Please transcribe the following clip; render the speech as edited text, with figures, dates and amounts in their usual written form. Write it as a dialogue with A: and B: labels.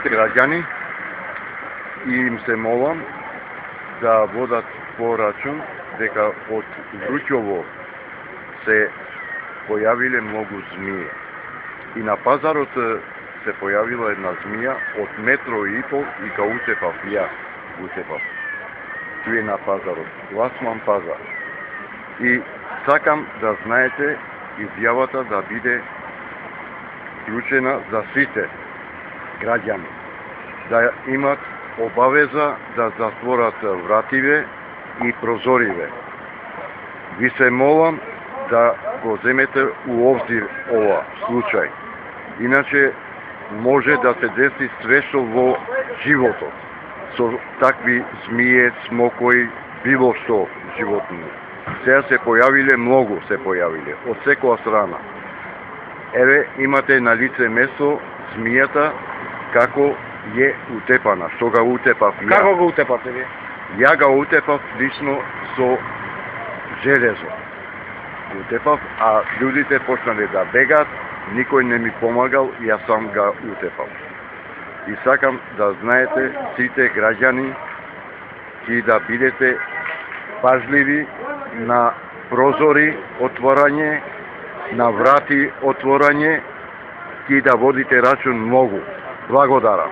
A: Граѓани и им се молам да водат по рачун дека од Вруќово се појавиле многу змии. И на пазарот се појавила една змија од 1,5 метро и га утепав ја. Тие на пазарот. Ласман пазар. И сакам да знаете изјавата да биде вклучена за сите граѓани. Да имат обавеза да затворат вративе и прозориве. Ви се молам да го земете у обзир ова случај. Иначе може да се деси све во животот. Со такви змие, смокои, било што животни. Сега се појавиле многу, од секоја страна. Еве, имате на лице место змијата како е утепана, што га утепав ја.
B: Како го утепавте ви?
A: Ја га утепав лично со железо. Утепав, а луѓите почнале да бегат, никој не ми помагал, јас сам га утепав. И сакам да знаете сите граѓани и да бидете пажливи на прозори отворање, на врати отворање и да водите рачун многу. Благодарам.